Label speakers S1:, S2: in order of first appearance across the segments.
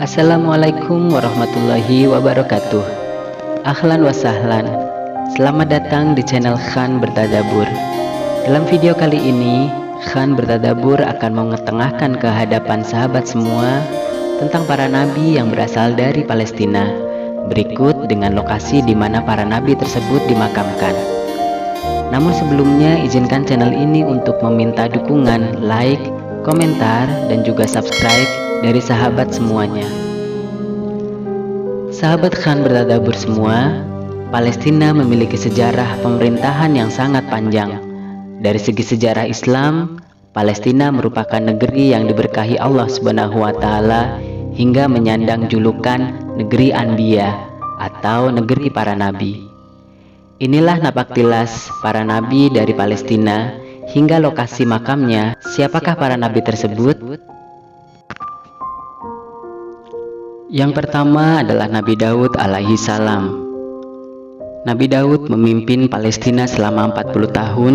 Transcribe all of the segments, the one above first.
S1: Assalamualaikum warahmatullahi wabarakatuh. Ahlan wa sahlan. Selamat datang di channel Khan Bertadabur. Dalam video kali ini, Khan Bertadabur akan mengetengahkan ke hadapan sahabat semua tentang para nabi yang berasal dari Palestina. Berikut dengan lokasi di mana para nabi tersebut dimakamkan. Namun sebelumnya, izinkan channel ini untuk meminta dukungan, like, komentar, dan juga subscribe dari sahabat semuanya. Sahabat Khan Bertadabur semua, Palestina memiliki sejarah pemerintahan yang sangat panjang. Dari segi sejarah Islam, Palestina merupakan negeri yang diberkahi Allah Subhanahu wa Ta'ala hingga menyandang julukan negeri Anbiya atau negeri para nabi. Inilah napaktilas para nabi dari Palestina hingga lokasi makamnya. Siapakah para nabi tersebut? Yang pertama adalah Nabi Daud alaihi salam. Nabi Daud memimpin Palestina selama 40 tahun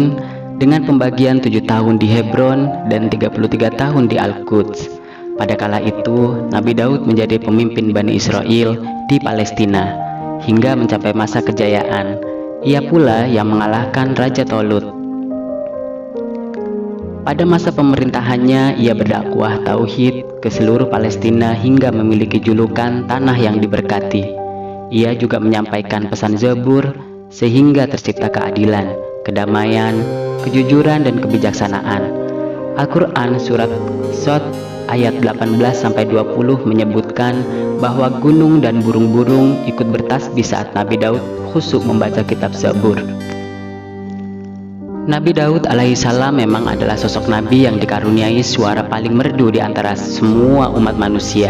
S1: dengan pembagian 7 tahun di Hebron dan 33 tahun di Al-Quds. Pada kala itu, Nabi Daud menjadi pemimpin Bani Israel di Palestina hingga mencapai masa kejayaan. Ia pula yang mengalahkan Raja Tolut. Pada masa pemerintahannya, ia berdakwah tauhid ke seluruh Palestina hingga memiliki julukan tanah yang diberkati. Ia juga menyampaikan pesan Zabur sehingga tercipta keadilan, kedamaian, kejujuran, dan kebijaksanaan. Al-Quran surat Shad ayat 18-20 menyebutkan bahwa gunung dan burung-burung ikut bertasbih saat Nabi Daud khusyuk membaca kitab Zabur. Nabi Daud alaihissalam memang adalah sosok nabi yang dikaruniai suara paling merdu di antara semua umat manusia.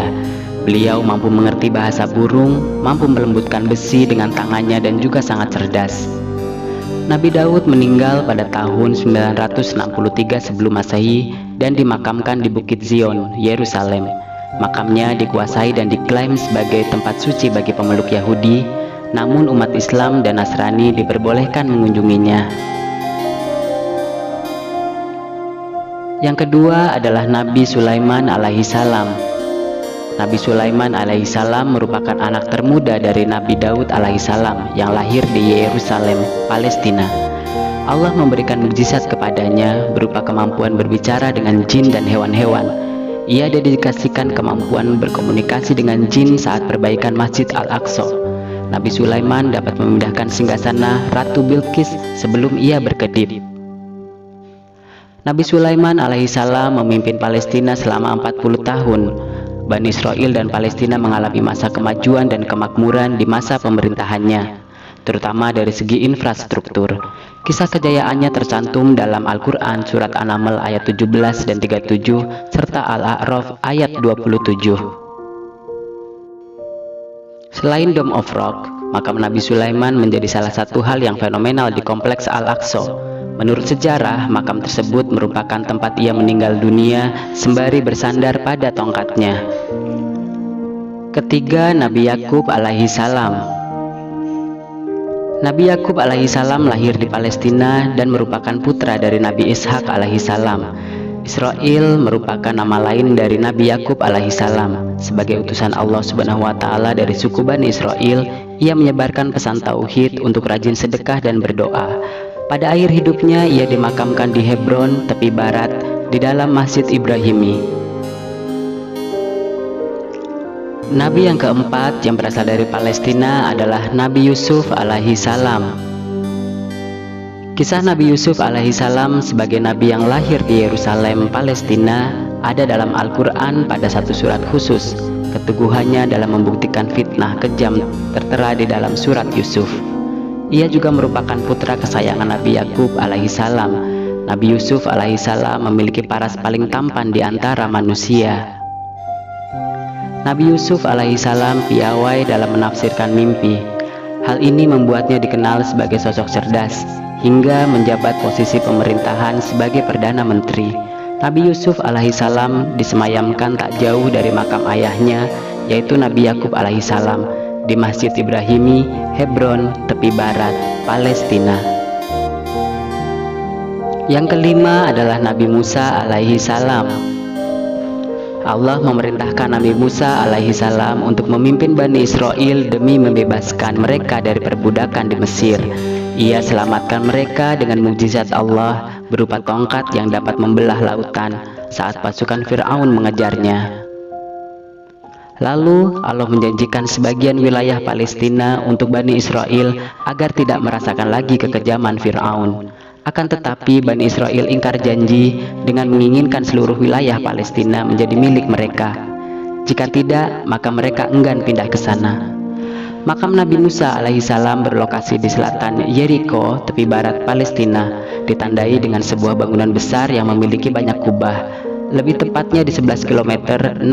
S1: Beliau mampu mengerti bahasa burung, mampu melembutkan besi dengan tangannya, dan juga sangat cerdas. Nabi Daud meninggal pada tahun 963 sebelum Masehi dan dimakamkan di Bukit Zion, Yerusalem. Makamnya dikuasai dan diklaim sebagai tempat suci bagi pemeluk Yahudi, namun umat Islam dan Nasrani diperbolehkan mengunjunginya. Yang kedua adalah Nabi Sulaiman alaihissalam. Nabi Sulaiman alaihissalam merupakan anak termuda dari Nabi Daud alaihissalam yang lahir di Yerusalem, Palestina. Allah memberikan mukjizat kepadanya berupa kemampuan berbicara dengan jin dan hewan-hewan. Ia dedikasikan kemampuan berkomunikasi dengan jin saat perbaikan Masjid Al-Aqsa. Nabi Sulaiman dapat memindahkan singgasana Ratu Bilqis sebelum ia berkedip. Nabi Sulaiman alaihissalam memimpin Palestina selama 40 tahun. Bani Israel dan Palestina mengalami masa kemajuan dan kemakmuran di masa pemerintahannya, terutama dari segi infrastruktur. Kisah kejayaannya tercantum dalam Al-Quran surat An-Naml ayat 17 dan 37 serta Al-A'raf ayat 27. Selain Dome of Rock, makam Nabi Sulaiman menjadi salah satu hal yang fenomenal di kompleks Al-Aqsa. Menurut sejarah, makam tersebut merupakan tempat ia meninggal dunia sembari bersandar pada tongkatnya. Ketiga, Nabi Yakub alaihi salam. Nabi Yakub alaihi salam lahir di Palestina dan merupakan putra dari Nabi Ishak alaihi salam. Israel merupakan nama lain dari Nabi Yakub alaihi salam. Sebagai utusan Allah Subhanahu wa Ta'ala dari suku Bani Israel, ia menyebarkan pesan tauhid untuk rajin sedekah dan berdoa. Pada akhir hidupnya, ia dimakamkan di Hebron, tepi barat, di dalam Masjid Ibrahimi. Nabi yang keempat yang berasal dari Palestina adalah Nabi Yusuf alaihi salam. Kisah Nabi Yusuf alaihi salam sebagai nabi yang lahir di Yerusalem, Palestina, ada dalam Al-Quran pada satu surat khusus. Keteguhannya dalam membuktikan fitnah kejam tertera di dalam surat Yusuf. Ia juga merupakan putra kesayangan Nabi Yakub alaihi salam. Nabi Yusuf alaihi salam memiliki paras paling tampan di antara manusia. Nabi Yusuf alaihi salam piawai dalam menafsirkan mimpi. Hal ini membuatnya dikenal sebagai sosok cerdas hingga menjabat posisi pemerintahan sebagai Perdana Menteri. Nabi Yusuf alaihi salam disemayamkan tak jauh dari makam ayahnya, yaitu Nabi Yakub alaihi salam, di Masjid Ibrahimi, Hebron, tepi barat, Palestina. Yang kelima adalah Nabi Musa alaihi salam. Allah memerintahkan Nabi Musa alaihi salam untuk memimpin Bani Israel demi membebaskan mereka dari perbudakan di Mesir. Ia selamatkan mereka dengan mukjizat Allah berupa tongkat yang dapat membelah lautan saat pasukan Fir'aun mengejarnya. Lalu Allah menjanjikan sebagian wilayah Palestina untuk Bani Israel agar tidak merasakan lagi kekejaman Fir'aun. Akan tetapi Bani Israel ingkar janji dengan menginginkan seluruh wilayah Palestina menjadi milik mereka. Jika tidak, maka mereka enggan pindah ke sana. Makam Nabi Musa alaihissalam berlokasi di selatan Yeriko, tepi barat Palestina, ditandai dengan sebuah bangunan besar yang memiliki banyak kubah. Lebih tepatnya di 11 km 6,8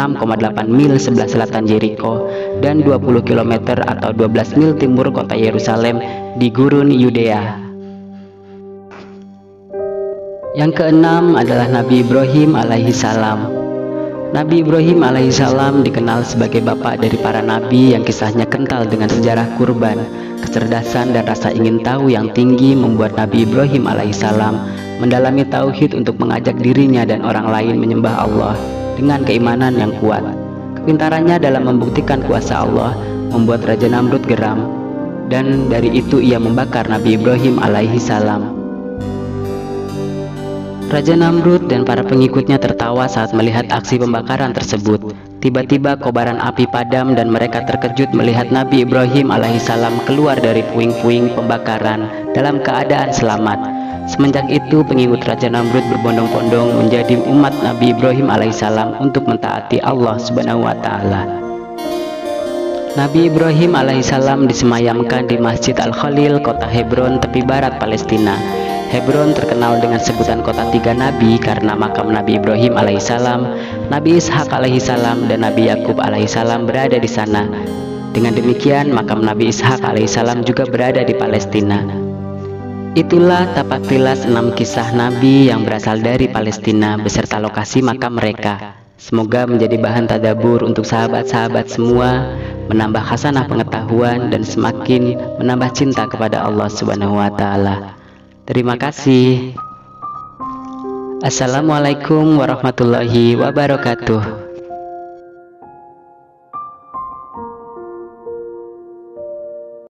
S1: mil sebelah selatan Yeriko dan 20 km atau 12 mil timur kota Yerusalem di gurun Yudea. Yang keenam adalah Nabi Ibrahim alaihissalam. Nabi Ibrahim alaihissalam dikenal sebagai bapak dari para nabi yang kisahnya kental dengan sejarah kurban. Kecerdasan dan rasa ingin tahu yang tinggi membuat Nabi Ibrahim alaihissalam mendalami tauhid untuk mengajak dirinya dan orang lain menyembah Allah dengan keimanan yang kuat. Kepintarannya dalam membuktikan kuasa Allah membuat Raja Namrud geram, dan dari itu ia membakar Nabi Ibrahim alaihissalam. Raja Namrud dan para pengikutnya tertawa saat melihat aksi pembakaran tersebut. Tiba-tiba kobaran api padam dan mereka terkejut melihat Nabi Ibrahim alaihissalam keluar dari puing-puing pembakaran dalam keadaan selamat. Semenjak itu pengikut Raja Namrud berbondong-bondong menjadi umat Nabi Ibrahim alaihissalam untuk mentaati Allah subhanahu wa ta'ala. Nabi Ibrahim alaihissalam disemayamkan di Masjid Al-Khalil, kota Hebron, tepi barat Palestina. Hebron terkenal dengan sebutan kota tiga nabi karena makam Nabi Ibrahim alaihissalam, Nabi Ishak alaihissalam, dan Nabi Yakub alaihissalam berada di sana. Dengan demikian makam Nabi Ishak alaihissalam juga berada di Palestina. Itulah tapak tilas 6 kisah nabi yang berasal dari Palestina beserta lokasi makam mereka. Semoga menjadi bahan tadabbur untuk sahabat-sahabat semua, menambah khasanah pengetahuan dan semakin menambah cinta kepada Allah subhanahu wa ta'ala. Terima kasih. Assalamualaikum warahmatullahi wabarakatuh.